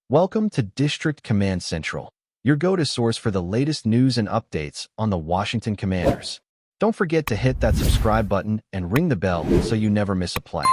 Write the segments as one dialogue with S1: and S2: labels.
S1: Welcome to District Command Central, your go-to source for the latest news and updates on the Washington Commanders. Don't forget to hit that subscribe button and ring the bell so you never miss a play.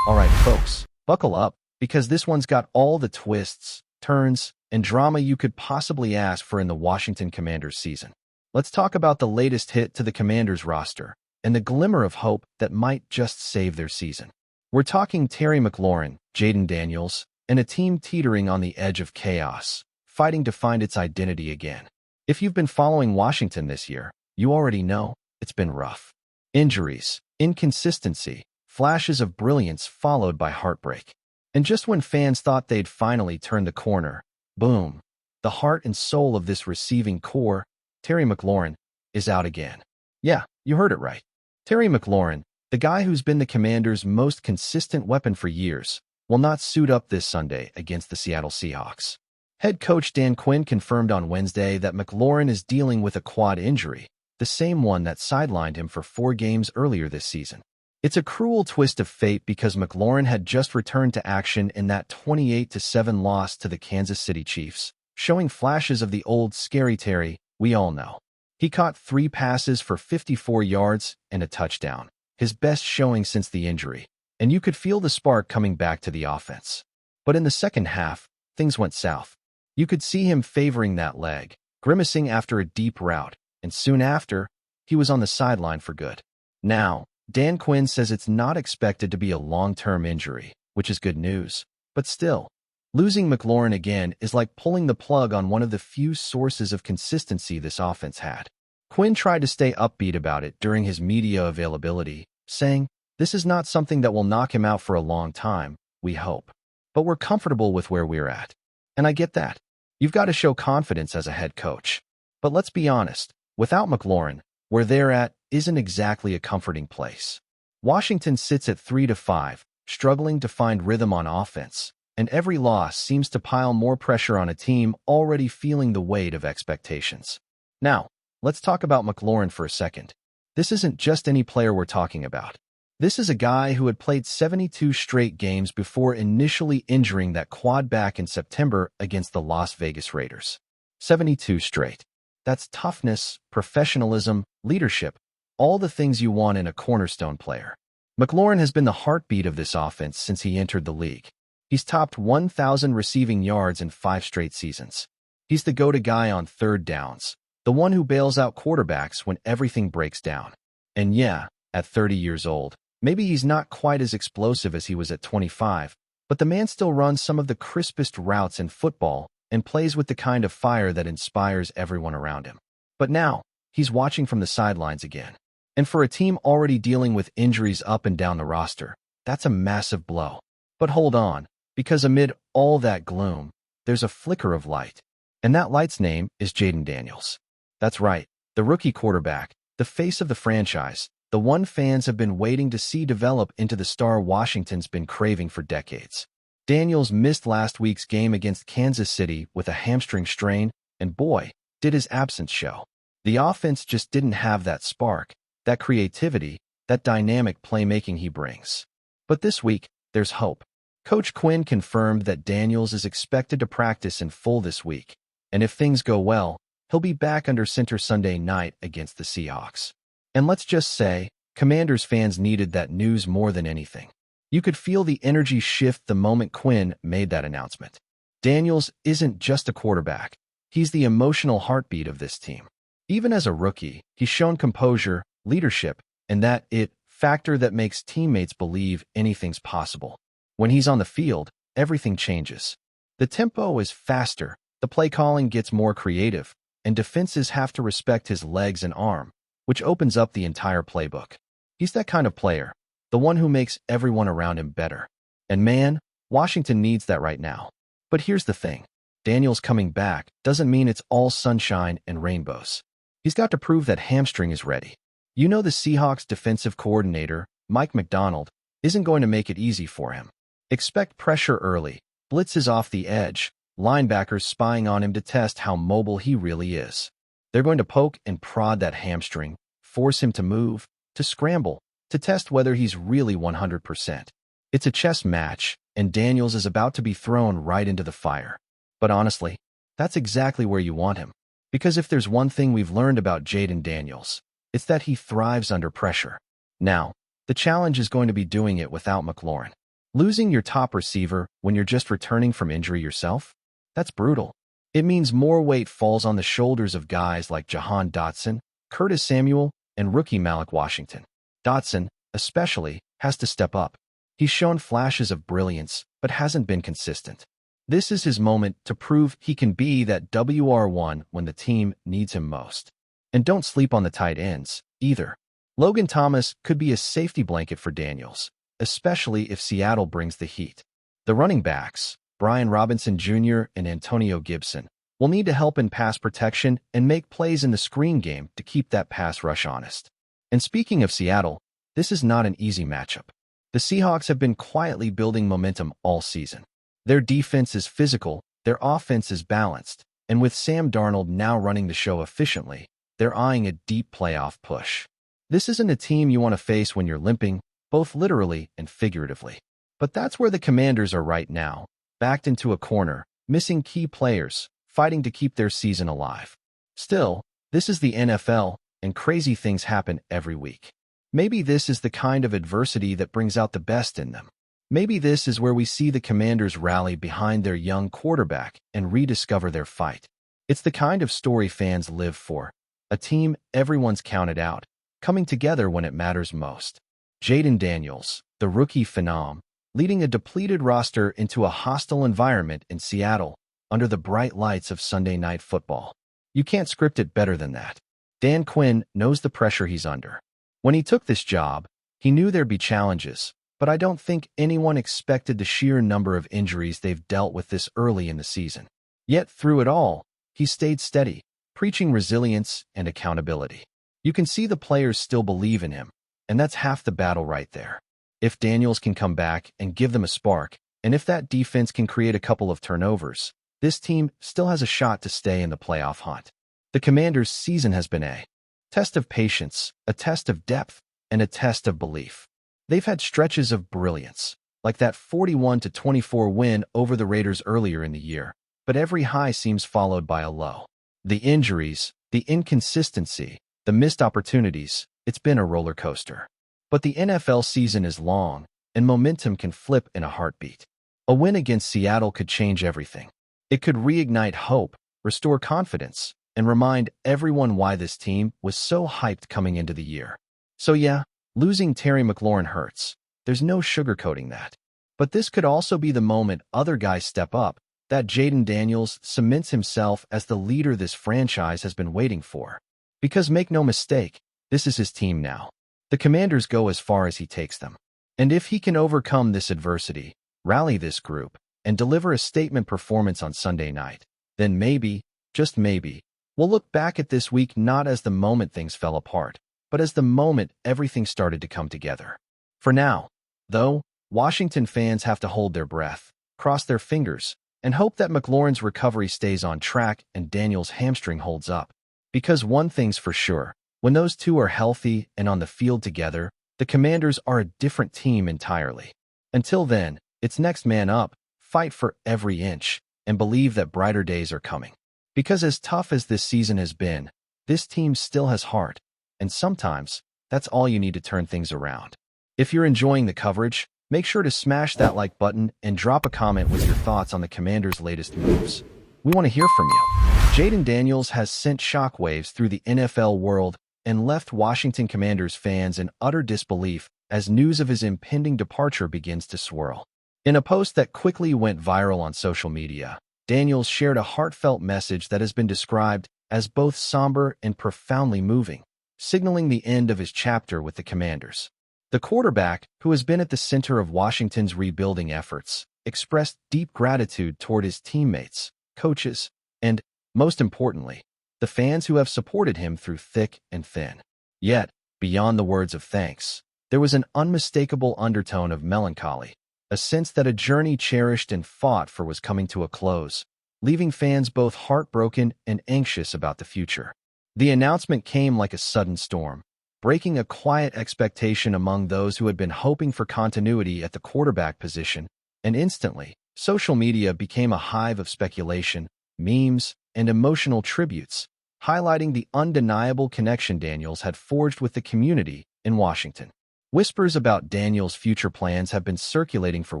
S1: All right, folks, buckle up, because this one's got all the twists, turns, and drama you could possibly ask for in the Washington Commanders season. Let's talk about the latest hit to the Commanders roster and the glimmer of hope that might just save their season. We're talking Terry McLaurin, Jayden Daniels, and a team teetering on the edge of chaos, fighting to find its identity again. If you've been following Washington this year, you already know it's been rough. Injuries, inconsistency, flashes of brilliance followed by heartbreak. And just when fans thought they'd finally turned the corner, boom, the heart and soul of this receiving core, Terry McLaurin, is out again. Yeah, you heard it right. Terry McLaurin, the guy who's been the Commanders' most consistent weapon for years, will not suit up this Sunday against the Seattle Seahawks. Head coach Dan Quinn confirmed on Wednesday that McLaurin is dealing with a quad injury, the same one that sidelined him for 4 games earlier this season. It's a cruel twist of fate because McLaurin had just returned to action in that 28-7 loss to the Kansas City Chiefs, showing flashes of the old scary Terry we all know. He caught 3 passes for 54 yards and a touchdown, his best showing since the injury, and you could feel the spark coming back to the offense. But in the second half, things went south. You could see him favoring that leg, grimacing after a deep route, and soon after, he was on the sideline for good. Now, Dan Quinn says it's not expected to be a long-term injury, which is good news. But still, losing McLaurin again is like pulling the plug on one of the few sources of consistency this offense had. Quinn tried to stay upbeat about it during his media availability, saying, "This is not something that will knock him out for a long time, we hope. But we're comfortable with where we're at." And I get that. You've got to show confidence as a head coach. But let's be honest, without McLaurin, where they're at isn't exactly a comforting place. Washington sits at 3-5, struggling to find rhythm on offense, and every loss seems to pile more pressure on a team already feeling the weight of expectations. Now, let's talk about McLaurin for a second. This isn't just any player we're talking about. This is a guy who had played 72 straight games before initially injuring that quad back in September against the Las Vegas Raiders. 72 straight. That's toughness, professionalism, leadership, all the things you want in a cornerstone player. McLaurin has been the heartbeat of this offense since he entered the league. He's topped 1,000 receiving yards in 5 straight seasons. He's the go-to guy on third downs, the one who bails out quarterbacks when everything breaks down. And yeah, at 30 years old, maybe he's not quite as explosive as he was at 25, but the man still runs some of the crispest routes in football and plays with the kind of fire that inspires everyone around him. But now, he's watching from the sidelines again. And for a team already dealing with injuries up and down the roster, that's a massive blow. But hold on, because amid all that gloom, there's a flicker of light. And that light's name is Jayden Daniels. That's right, the rookie quarterback, the face of the franchise, the one fans have been waiting to see develop into the star Washington's been craving for decades. Daniels missed last week's game against Kansas City with a hamstring strain, and boy, did his absence show. The offense just didn't have that spark, that creativity, that dynamic playmaking he brings. But this week, there's hope. Coach Quinn confirmed that Daniels is expected to practice in full this week, and if things go well, he'll be back under center Sunday night against the Seahawks. And let's just say, Commanders fans needed that news more than anything. You could feel the energy shift the moment Quinn made that announcement. Daniels isn't just a quarterback. He's the emotional heartbeat of this team. Even as a rookie, he's shown composure, leadership, and that it factor that makes teammates believe anything's possible. When he's on the field, everything changes. The tempo is faster, the play calling gets more creative, and defenses have to respect his legs and arm, which opens up the entire playbook. He's that kind of player, the one who makes everyone around him better. And man, Washington needs that right now. But here's the thing. Daniels coming back doesn't mean it's all sunshine and rainbows. He's got to prove that hamstring is ready. You know the Seahawks defensive coordinator, Mike McDonald, isn't going to make it easy for him. Expect pressure early, blitzes off the edge, linebackers spying on him to test how mobile he really is. They're going to poke and prod that hamstring, force him to move, to scramble, to test whether he's really 100%. It's a chess match, and Daniels is about to be thrown right into the fire. But honestly, that's exactly where you want him. Because if there's one thing we've learned about Jayden Daniels, it's that he thrives under pressure. Now, the challenge is going to be doing it without McLaurin. Losing your top receiver when you're just returning from injury yourself? That's brutal. It means more weight falls on the shoulders of guys like Jahan Dotson, Curtis Samuel, and rookie Malik Washington. Dotson, especially, has to step up. He's shown flashes of brilliance, but hasn't been consistent. This is his moment to prove he can be that WR1 when the team needs him most. And don't sleep on the tight ends, either. Logan Thomas could be a safety blanket for Daniels, especially if Seattle brings the heat. The running backs, Brian Robinson Jr. and Antonio Gibson, will need to help in pass protection and make plays in the screen game to keep that pass rush honest. And speaking of Seattle, this is not an easy matchup. The Seahawks have been quietly building momentum all season. Their defense is physical, their offense is balanced, and with Sam Darnold now running the show efficiently, they're eyeing a deep playoff push. This isn't a team you want to face when you're limping, both literally and figuratively. But that's where the Commanders are right now, backed into a corner, missing key players, fighting to keep their season alive. Still, this is the NFL, and crazy things happen every week. Maybe this is the kind of adversity that brings out the best in them. Maybe this is where we see the Commanders rally behind their young quarterback and rediscover their fight. It's the kind of story fans live for. A team everyone's counted out, coming together when it matters most. Jayden Daniels, the rookie phenom, leading a depleted roster into a hostile environment in Seattle under the bright lights of Sunday Night Football. You can't script it better than that. Dan Quinn knows the pressure he's under. When he took this job, he knew there'd be challenges, but I don't think anyone expected the sheer number of injuries they've dealt with this early in the season. Yet through it all, he stayed steady, preaching resilience and accountability. You can see the players still believe in him, and that's half the battle right there. If Daniels can come back and give them a spark, and if that defense can create a couple of turnovers, this team still has a shot to stay in the playoff hunt. The Commanders' season has been a test of patience, a test of depth, and a test of belief. They've had stretches of brilliance, like that 41-24 win over the Raiders earlier in the year, but every high seems followed by a low. The injuries, the inconsistency, the missed opportunities, it's been a roller coaster. But the NFL season is long, and momentum can flip in a heartbeat. A win against Seattle could change everything. It could reignite hope, restore confidence, and remind everyone why this team was so hyped coming into the year. So yeah, losing Terry McLaurin hurts. There's no sugarcoating that. But this could also be the moment other guys step up, that Jayden Daniels cements himself as the leader this franchise has been waiting for. Because make no mistake, this is his team now. The Commanders go as far as he takes them. And if he can overcome this adversity, rally this group, and deliver a statement performance on Sunday night, then maybe, just maybe, we'll look back at this week not as the moment things fell apart, but as the moment everything started to come together. For now, though, Washington fans have to hold their breath, cross their fingers, and hope that McLaurin's recovery stays on track and Daniels' hamstring holds up. Because one thing's for sure, when those two are healthy and on the field together, the Commanders are a different team entirely. Until then, it's next man up, fight for every inch, and believe that brighter days are coming. Because as tough as this season has been, this team still has heart, and sometimes that's all you need to turn things around. If you're enjoying the coverage, make sure to smash that like button and drop a comment with your thoughts on the Commanders' latest moves. We want to hear from you. Jayden Daniels has sent shockwaves through the NFL world and left Washington Commanders fans in utter disbelief as news of his impending departure begins to swirl. In a post that quickly went viral on social media, Daniels shared a heartfelt message that has been described as both somber and profoundly moving, signaling the end of his chapter with the Commanders. The quarterback, who has been at the center of Washington's rebuilding efforts, expressed deep gratitude toward his teammates, coaches, and, most importantly, the fans who have supported him through thick and thin. Yet, beyond the words of thanks, there was an unmistakable undertone of melancholy, a sense that a journey cherished and fought for was coming to a close, leaving fans both heartbroken and anxious about the future. The announcement came like a sudden storm, breaking a quiet expectation among those who had been hoping for continuity at the quarterback position, and instantly, Social media became a hive of speculation, memes, and emotional tributes, highlighting the undeniable connection Daniels had forged with the community in Washington. Whispers about Daniels' future plans have been circulating for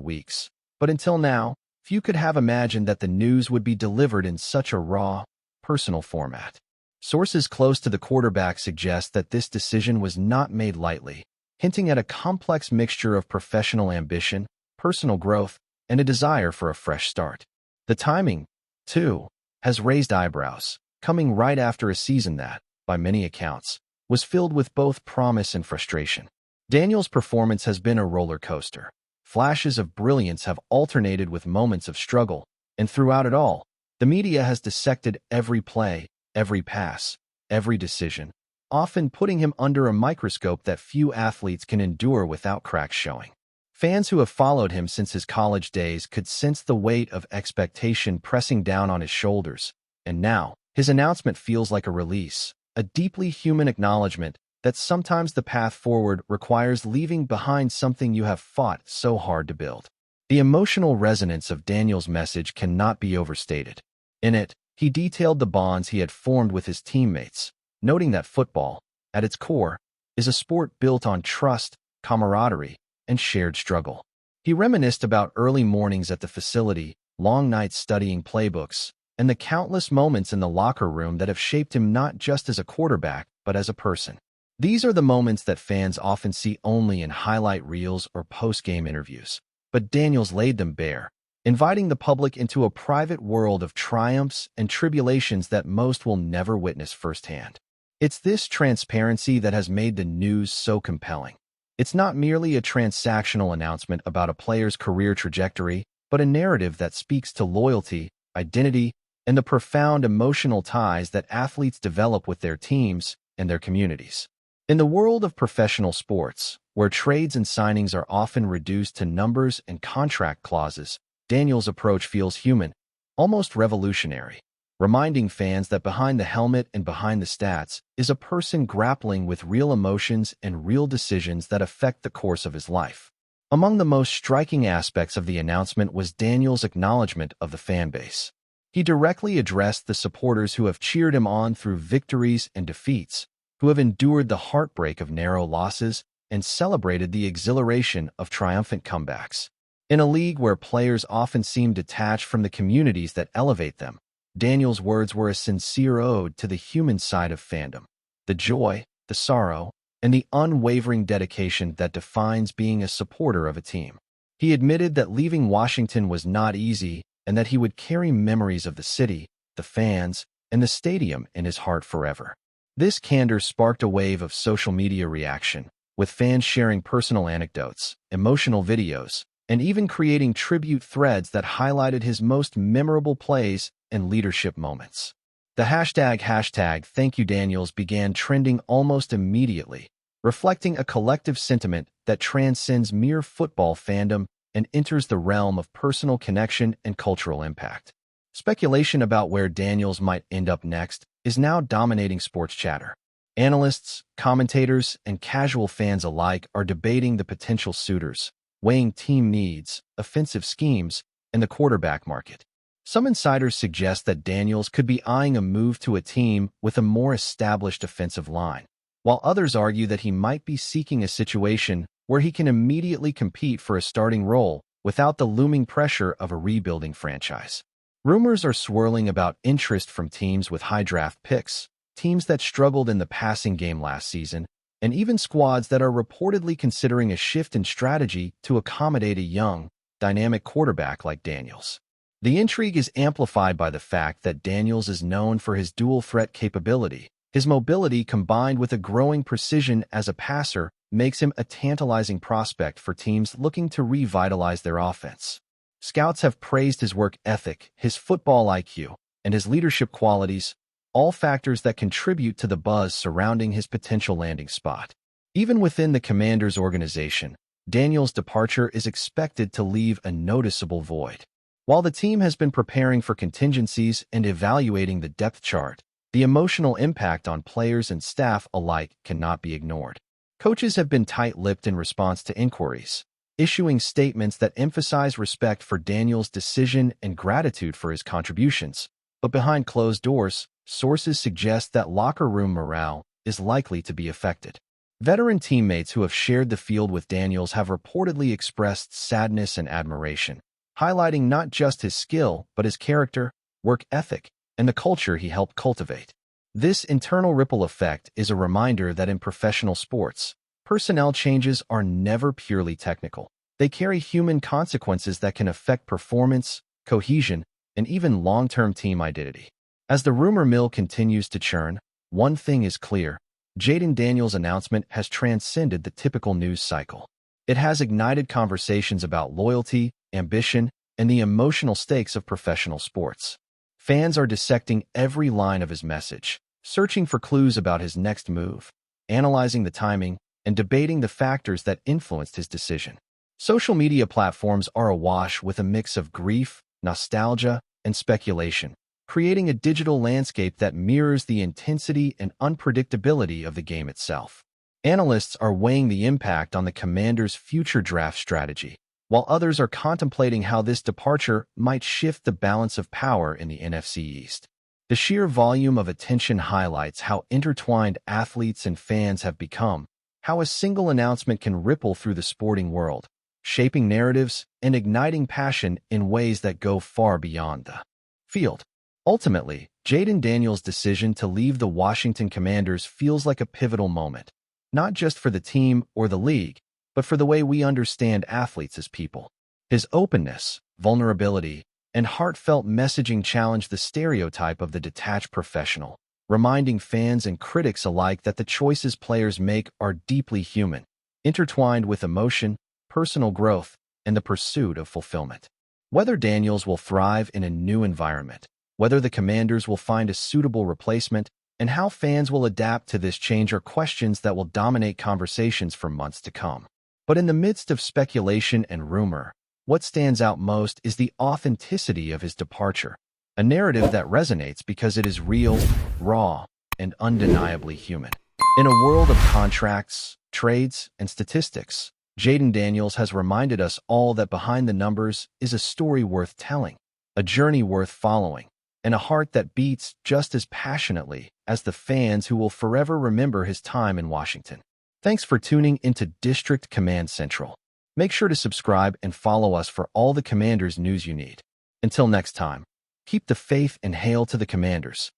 S1: weeks, but until now, few could have imagined that the news would be delivered in such a raw, personal format. Sources close to the quarterback suggest that this decision was not made lightly, hinting at a complex mixture of professional ambition, personal growth, and a desire for a fresh start. The timing, too, has raised eyebrows, coming right after a season that, by many accounts, was filled with both promise and frustration. Daniels' performance has been a roller coaster. Flashes of brilliance have alternated with moments of struggle, and throughout it all, the media has dissected every play, every pass, every decision, often putting him under a microscope that few athletes can endure without cracks showing. Fans who have followed him since his college days could sense the weight of expectation pressing down on his shoulders, and now, his announcement feels like a release, a deeply human acknowledgement that sometimes the path forward requires leaving behind something you have fought so hard to build. The emotional resonance of Daniels' message cannot be overstated. In it, he detailed the bonds he had formed with his teammates, noting that football, at its core, is a sport built on trust, camaraderie, and shared struggle. He reminisced about early mornings at the facility, long nights studying playbooks, and the countless moments in the locker room that have shaped him not just as a quarterback, but as a person. These are the moments that fans often see only in highlight reels or post-game interviews. But Daniels laid them bare, inviting the public into a private world of triumphs and tribulations that most will never witness firsthand. It's this transparency that has made the news so compelling. It's not merely a transactional announcement about a player's career trajectory, but a narrative that speaks to loyalty, identity, and the profound emotional ties that athletes develop with their teams and their communities. In the world of professional sports, where trades and signings are often reduced to numbers and contract clauses, Daniels' approach feels human, almost revolutionary, reminding fans that behind the helmet and behind the stats is a person grappling with real emotions and real decisions that affect the course of his life. Among the most striking aspects of the announcement was Daniels' acknowledgement of the fan base. He directly addressed the supporters who have cheered him on through victories and defeats, who have endured the heartbreak of narrow losses and celebrated the exhilaration of triumphant comebacks. In a league where players often seem detached from the communities that elevate them, Daniels' words were a sincere ode to the human side of fandom, the joy, the sorrow, and the unwavering dedication that defines being a supporter of a team. He admitted that leaving Washington was not easy and that he would carry memories of the city, the fans, and the stadium in his heart forever. This candor sparked a wave of social media reaction, with fans sharing personal anecdotes, emotional videos, and even creating tribute threads that highlighted his most memorable plays and leadership moments. The hashtag #ThankYouDaniels began trending almost immediately, reflecting a collective sentiment that transcends mere football fandom and enters the realm of personal connection and cultural impact. Speculation about where Daniels might end up next is now dominating sports chatter. Analysts, commentators, and casual fans alike are debating the potential suitors, weighing team needs, offensive schemes, and the quarterback market. Some insiders suggest that Daniels could be eyeing a move to a team with a more established offensive line, while others argue that he might be seeking a situation where he can immediately compete for a starting role without the looming pressure of a rebuilding franchise. Rumors are swirling about interest from teams with high draft picks, teams that struggled in the passing game last season, and even squads that are reportedly considering a shift in strategy to accommodate a young, dynamic quarterback like Daniels. The intrigue is amplified by the fact that Daniels is known for his dual-threat capability. His mobility combined with a growing precision as a passer makes him a tantalizing prospect for teams looking to revitalize their offense. Scouts have praised his work ethic, his football IQ, and his leadership qualities, all factors that contribute to the buzz surrounding his potential landing spot. Even within the Commanders organization, Daniels' departure is expected to leave a noticeable void. While the team has been preparing for contingencies and evaluating the depth chart, the emotional impact on players and staff alike cannot be ignored. Coaches have been tight-lipped in response to inquiries, issuing statements that emphasize respect for Daniels' decision and gratitude for his contributions. But behind closed doors, sources suggest that locker room morale is likely to be affected. Veteran teammates who have shared the field with Daniels have reportedly expressed sadness and admiration, highlighting not just his skill, but his character, work ethic, and the culture he helped cultivate. This internal ripple effect is a reminder that in professional sports, personnel changes are never purely technical. They carry human consequences that can affect performance, cohesion, and even long-term team identity. As the rumor mill continues to churn, one thing is clear: Jayden Daniels' announcement has transcended the typical news cycle. It has ignited conversations about loyalty, ambition, and the emotional stakes of professional sports. Fans are dissecting every line of his message, searching for clues about his next move, analyzing the timing, and debating the factors that influenced his decision. Social media platforms are awash with a mix of grief, nostalgia, and speculation, creating a digital landscape that mirrors the intensity and unpredictability of the game itself. Analysts are weighing the impact on the Commanders' future draft strategy, while others are contemplating how this departure might shift the balance of power in the NFC East. The sheer volume of attention highlights how intertwined athletes and fans have become, how a single announcement can ripple through the sporting world, shaping narratives and igniting passion in ways that go far beyond the field. Ultimately, Jayden Daniels' decision to leave the Washington Commanders feels like a pivotal moment, not just for the team or the league, but for the way we understand athletes as people. His openness, vulnerability, and heartfelt messaging challenge the stereotype of the detached professional, reminding fans and critics alike that the choices players make are deeply human, intertwined with emotion, personal growth, and the pursuit of fulfillment. Whether Daniels will thrive in a new environment, whether the Commanders will find a suitable replacement, and how fans will adapt to this change are questions that will dominate conversations for months to come. But in the midst of speculation and rumor, what stands out most is the authenticity of his departure, a narrative that resonates because it is real, raw, and undeniably human. In a world of contracts, trades, and statistics, Jayden Daniels has reminded us all that behind the numbers is a story worth telling, a journey worth following, and a heart that beats just as passionately as the fans who will forever remember his time in Washington. Thanks for tuning into District Command Central. Make sure to subscribe and follow us for all the Commanders news you need. Until next time, keep the faith and hail to the Commanders.